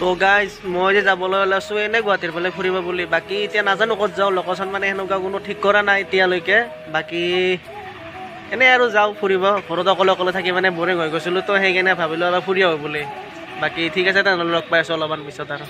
তো গাইজ মই যে যাবলৈ ওলাইছোঁ এনেই গুৱাহাটীৰ ফালে ফুৰিব বুলি বাকী এতিয়া নাজানো ক'ত যাওঁ লোকেশ্যন মানে সেনেকুৱা কোনো ঠিক কৰা নাই এতিয়ালৈকে বাকী এনেই আৰু যাওঁ ফুৰিব ঘৰত অকলে অকলে থাকি মানে বৰিং হৈ গৈছিলোঁ তো সেইকাৰণে ভাবিলোঁ অলপ ফুৰি আহোঁ বুলি বাকী ঠিক আছে তেনেহ'লে লগ পাই আছোঁ অলপমান পিছত আৰু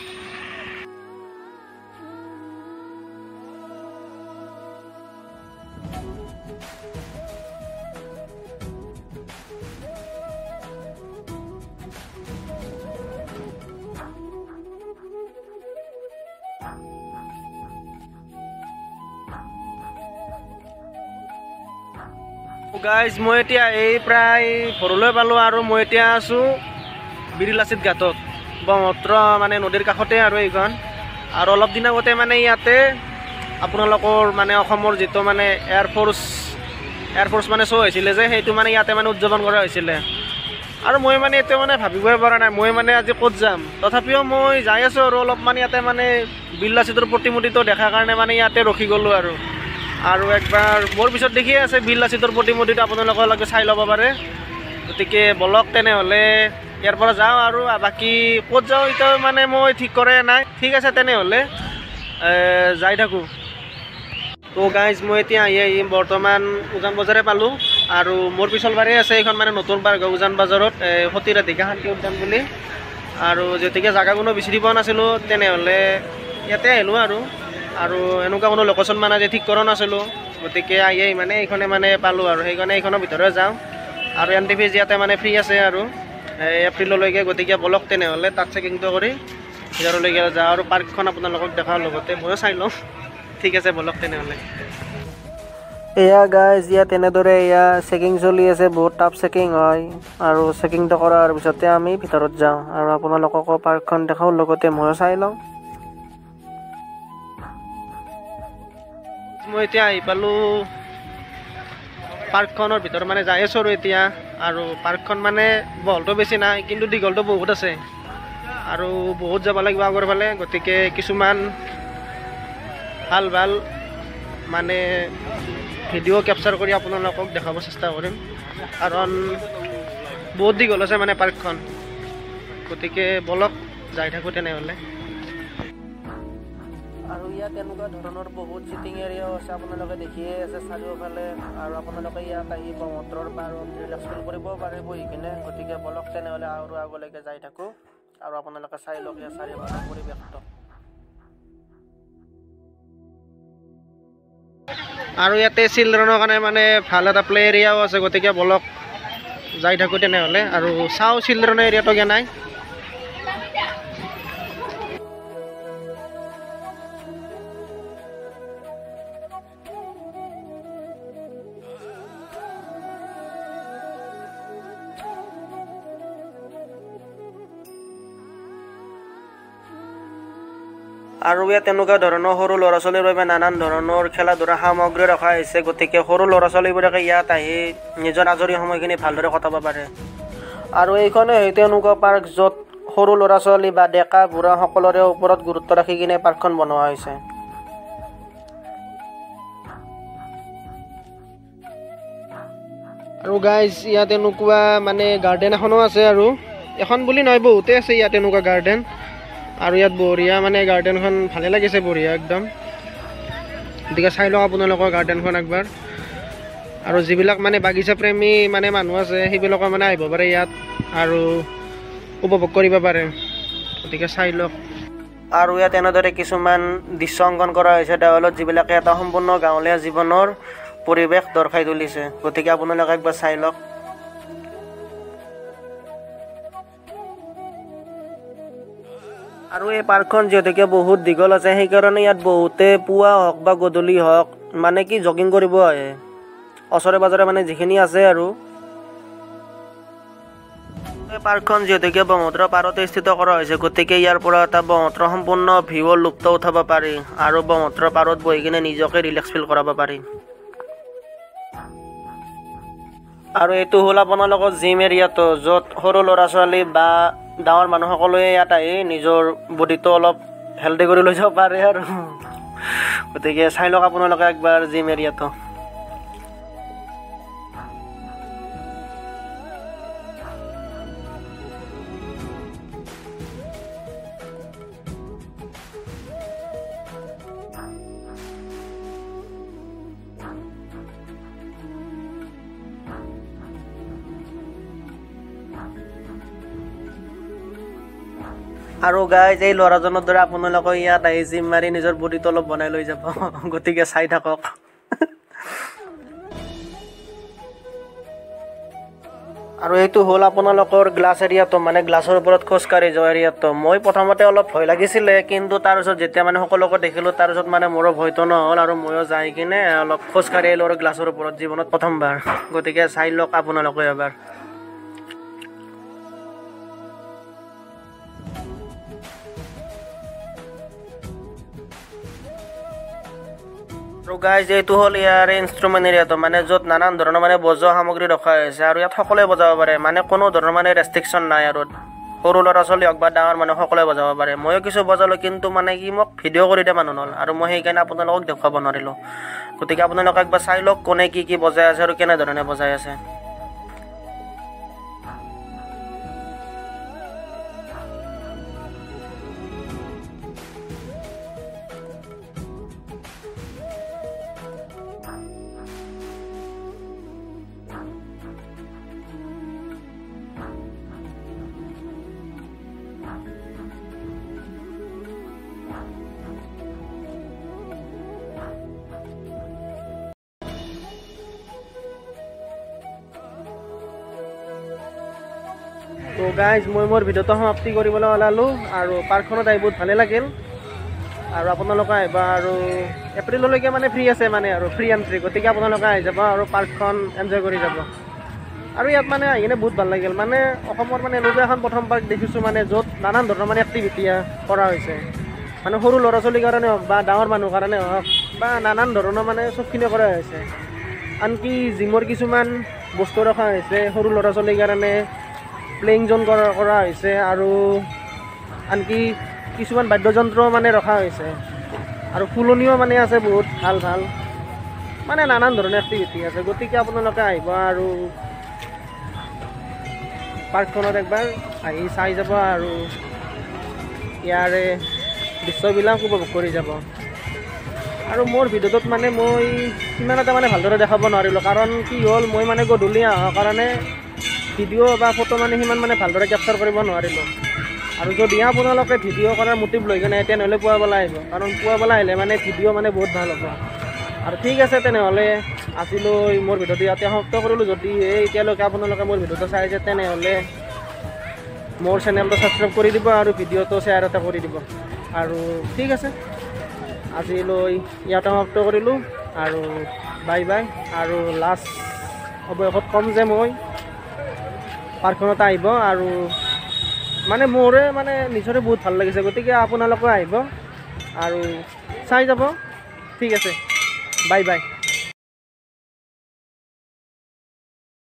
গাইজ মই এতিয়া এই প্ৰায় ঘৰলৈ পালোঁ আৰু মই এতিয়া আছোঁ বিৰিলাচিত ঘাটত ব্ৰহ্মপুত্ৰ মানে নদীৰ কাষতে আৰু এইখন আৰু অলপ দিন আগতে মানে ইয়াতে আপোনালোকৰ মানে অসমৰ যিটো মানে এয়াৰফ'ৰ্চ মানে শ্ব' হৈছিলে যে সেইটো মানে ইয়াতে মানে উদযাপন কৰা হৈছিলে আৰু মই মানে এতিয়া মানে ভাবিবই পৰা নাই মই মানে আজি ক'ত যাম তথাপিও মই যাই আছোঁ আৰু অলপমান ইয়াতে মানে বিৰিলাচিতৰ প্ৰতিমূৰ্তিটো দেখাৰ কাৰণে মানে ইয়াতে ৰখি গ'লোঁ আৰু একবাৰ মোৰ পিছত দেখিয়ে আছে বিৰিলাচিতৰ প্ৰতিমূৰ্তিটো আপোনালোকে চাই ল'ব পাৰে গতিকে বলক তেনেহ'লে ইয়াৰ পৰা যাওঁ আৰু বাকী ক'ত যাওঁ এতিয়া মানে মই ঠিক কৰাই নাই ঠিক আছে তেনেহ'লে যাই থাকোঁ তো গাইজ মই এতিয়া আহি বৰ্তমান উজান বজাৰে পালোঁ আৰু মোৰ পিছল বাৰেই আছে এইখন মানে নতুন পাৰ্ক উজান বজাৰত সতী ৰাধিকা শান্তি উদ্যান বুলি আৰু যেতিয়া জেগাখনো বিচাৰি পোৱা নাছিলোঁ তেনেহ'লে ইয়াতে আহিলোঁ আৰু এনেকুৱা কোনো লোকেশ্যন মানে যে ঠিক কৰা নাছিলোঁ গতিকে আহি মানে এইখনে মানে পালোঁ আৰু সেইকাৰণে এইখনৰ ভিতৰত যাওঁ আৰু NTV ইয়াতে মানে ফ্ৰী আছে আৰু এপ্ৰিললৈকে গতিকে বলক তেনেহ'লে তাত চেকিংটো কৰি ভিতৰলৈকে যাওঁ আৰু পাৰ্কখন আপোনালোকক দেখাৰ লগতে ময়ো চাই লওঁ ঠিক আছে বলক তেনেহ'লে এয়া গাইজ ইয়াত তেনেদৰে এয়া চেকিং চলি আছে বহুত টাফ চেকিং হয় আৰু চেকিংটো কৰাৰ পিছতে আমি ভিতৰত যাওঁ আৰু আপোনালোককো পাৰ্কখন দেখাওঁ লগতে ময়ো চাই লওঁ মই এতিয়া আহি পালোঁ পাৰ্কখনৰ ভিতৰত মানে যাই আছোঁ আৰু পাৰ্কখন মানে বহলটো বেছি নাই কিন্তু দীঘলটো বহুত আছে আৰু বহুত যাব লাগিব আগৰ ফালে গতিকে কিছুমান ভাল মানে ভিডিঅ' কেপচাৰ কৰি আপোনালোকক দেখাব চেষ্টা কৰিম কাৰণ বহুত দীঘল আছে মানে পাৰ্কখন গতিকে বলক যাই থাকোঁ তেনেহ'লে আৰু ইয়াত এনেকুৱা ধৰণৰ বহুত চিটিং এৰিয়াও আছে আপোনালোকে দেখিয়ে আছে চাৰিওফালে আৰু আপোনালোকে ইয়াত আহি ব্ৰহ্মপুত্ৰৰ পাৰত ৰিলেক্স ফিল কৰিব পাৰে বহি কিনে গতিকে বলক তেনেহ'লে আৰু আগলৈকে যাই থাকোঁ আৰু আপোনালোকে চাই লওক ইয়াৰ চাৰিওফালৰ পৰিৱেশটো আৰু ইয়াতে চিলড্ৰেনৰ কাৰণে মানে ভাল এটা প্লে এৰিয়াও আছে গতিকে বলক যাই থাকোঁ তেনেহ'লে আৰু চাওঁ চিলড্ৰেনৰ এৰিয়াটো কেনে আৰু ইয়াত তেনেকুৱা ধৰণৰ সৰু ল'ৰা ছোৱালীৰ বাবে নানান ধৰণৰ খেলা ধূলা সামগ্ৰী ৰখা হৈছে গতিকে সৰু ল'ৰা ছোৱালীবোৰে ইয়াত আহি নিজৰ আজৰি সময়খিনি ভালদৰে কটাব পাৰে আৰু এইখনে হয়তো এনেকুৱা পাৰ্ক য'ত সৰু ল'ৰা ছোৱালী বা ডেকা বুঢ়া সকলোৰে ওপৰত গুৰুত্ব ৰাখি কিনে পাৰ্কখন বনোৱা হৈছে আৰু গাইজ ইয়াত এনেকুৱা মানে গাৰ্ডেন এখনো আছে আৰু এখন বুলি নহয় বহুতেই আছে ইয়াত এনেকুৱা গাৰ্ডেন আৰু ইয়াত বঢ়িয়া মানে গাৰ্ডেনখন ভালে লাগিছে বঢ়িয়া একদম গতিকে চাই লওক আপোনালোকৰ গাৰ্ডেনখন একবাৰ আৰু যিবিলাক মানে বাগিচা প্ৰেমী মানে মানুহ আছে সেইবিলাকৰ মানে আহিব পাৰে ইয়াত আৰু উপভোগ কৰিব পাৰে গতিকে চাই লওক আৰু ইয়াত এনেদৰে কিছুমান দৃশ্য অংকন কৰা হৈছে দেৱালত যিবিলাকে এটা সম্পূৰ্ণ গাঁৱলীয়া জীৱনৰ পৰিৱেশ দৰ্শাই তুলিছে গতিকে আপোনালোকে একবাৰ চাই লওক আৰু এই পাৰ্কখন যিহেতুকে বহুত দীঘল আছে সেইকাৰণে ইয়াত বহুতে পুৱা হওক বা গধূলি হওক মানে কি জগিং কৰিব আহে ওচৰে পাজৰে মানে যিখিনি আছে আৰু এই পাৰ্কখন যিহেতুকে ব্ৰহ্মপুত্ৰৰ পাৰতে স্থিত কৰা হৈছে গতিকে ইয়াৰ পৰা এটা ব্ৰহ্মপুত্ৰৰ সম্পূৰ্ণ ভিউৰ লুপ্ত উঠাব পাৰি আৰু ব্ৰহ্মপুত্ৰৰ পাৰত বহি কিনে নিজকে ৰিলেক্স ফিল কৰাব পাৰি আৰু এইটো হ'ল আপোনালোকৰ জিম এৰিয়াটো য'ত সৰু ল'ৰা ছোৱালী বা ডাঙৰ মানুহ সকলোৱে ইয়াত আহি নিজৰ বডিটো অলপ হেল্ডি কৰি লৈ যাব পাৰে আৰু গতিকে চাই লওক আপোনালোকে একবাৰ জিম এৰিয়াটো আৰু গাইজ এই ল'ৰাজনৰ দৰে আপোনালোকে ইয়াত আহি জিম মাৰি নিজৰ বডিটো অলপ বনাই লৈ যাব গতিকে চাই থাকক আৰু এইটো হ'ল আপোনালোকৰ গ্লাছ এৰিয়াটো মানে গ্লাছৰ ওপৰত খোজকাঢ়ি যোৱা এৰিয়াটো মই প্ৰথমতে অলপ ভয় লাগিছিলে কিন্তু তাৰপিছত যেতিয়া মানে সকলোকে দেখিলোঁ তাৰপিছত মানে মোৰো ভয়টো নহ'ল আৰু ময়ো যাই কিনে অলপ খোজকাঢ়ি আহিলোঁ আৰু গ্লাছৰ ওপৰত জীৱনত প্ৰথমবাৰ গতিকে চাই লওক আপোনালোকে এবাৰ আৰু গাইজ এইটো হ'ল ইয়াৰে ইনষ্ট্ৰুমেণ্ট এৰিয়াটো মানে য'ত নানান ধৰণৰ মানে বজোৱা সামগ্ৰী ৰখা হৈছে আৰু ইয়াত সকলোৱে বজাব পাৰে মানে কোনো ধৰণৰ মানে ৰেষ্ট্ৰিকশ্যন নাই আৰু সৰু ল'ৰা ছোৱালী হওক বা ডাঙৰ মানুহ সকলোৱে বজাব পাৰে ময়ো কিছু বজালোঁ কিন্তু মানে কি মোক ভিডিঅ' কৰি দিয়া মানুহ নহ'ল আৰু মই সেইকাৰণে আপোনালোকক দেখুৱাব নোৱাৰিলোঁ গতিকে আপোনালোকে একবাৰ চাই লওক কোনে কি বজাই আছে আৰু কেনেধৰণে বজাই আছে তো গাইজ মই মোৰ ভিডিঅ'টো সমাপ্তি কৰিবলৈ ওলালোঁ আৰু পাৰ্কখনত আহি বহুত ভালেই লাগিল আৰু আপোনালোকে আহিবা আৰু এপ্ৰিললৈকে মানে ফ্ৰী আছে মানে আৰু ফ্ৰী এণ্ট্ৰি গতিকে আপোনালোকে আহি যাব আৰু পাৰ্কখন এনজয় কৰি যাব আৰু ইয়াত মানে আহি কিনে বহুত ভাল লাগিল মানে অসমৰ মানে এনেকুৱা এখন প্ৰথম পাৰ্ক দেখিছোঁ মানে য'ত নানান ধৰণৰ মানে এক্টিভিটি কৰা হৈছে মানে সৰু ল'ৰা ছোৱালীৰ কাৰণে হওক বা ডাঙৰ মানুহৰ কাৰণে হওক বা নানান ধৰণৰ মানে চবখিনি কৰা হৈছে আনকি জিমৰ কিছুমান বস্তু ৰখা হৈছে সৰু ল'ৰা ছোৱালীৰ কাৰণে প্লেইং জ'ন কৰা হৈছে আৰু আনকি কিছুমান বাদ্যযন্ত্ৰ মানে ৰখা হৈছে আৰু ফুলনিও মানে আছে বহুত ভাল ভাল মানে নানান ধৰণৰ এক্টিভিটি আছে গতিকে আপোনালোকে আহিব আৰু পাৰ্কখনত একবাৰ আহি চাই যাব আৰু ইয়াৰে দৃশ্যবিলাক উপভোগ কৰি যাব আৰু মোৰ ভিডিঅ'টোত মানে মই সিমান এটা মানে ভালদৰে দেখাব নোৱাৰিলোঁ কাৰণ কি হ'ল মই মানে গধূলি অহাৰ কাৰণে ভিডিঅ' বা ফটো মানে সিমান মানে ভালদৰে কেপচাৰ কৰিব নোৱাৰিলোঁ আৰু যদি আপোনালোকে ভিডিঅ' কৰাৰ মটিভ লৈ কিনে তেনেহ'লে পুৱাবেলা আহিব কাৰণ পুৱাবেলা আহিলে মানে ভিডিঅ' মানে বহুত ভাল হ'ব আৰু ঠিক আছে তেনেহ'লে আজিলৈ মোৰ ভিডিঅ'টো ইয়াতে সমাপ্ত কৰিলোঁ যদি এতিয়ালৈকে আপোনালোকে মোৰ ভিডিঅ'টো চাইছে তেনেহ'লে মোৰ চেনেলটো ছাবস্ক্ৰাইব কৰি দিব আৰু ভিডিঅ'টো শ্বেয়াৰ এটা কৰি দিব আৰু ঠিক আছে আজিলৈ ইয়াতে সমাপ্ত কৰিলোঁ আৰু বাই বাই আৰু লাষ্ট অৱশেষত ক'ম যে মই পাৰ্কখনত আহিব আৰু মানে মোৰে মানে নিজৰে বহুত ভাল লাগিছে গতিকে আপোনালোকে আহিব আৰু চাই যাব ঠিক আছে বাই বাই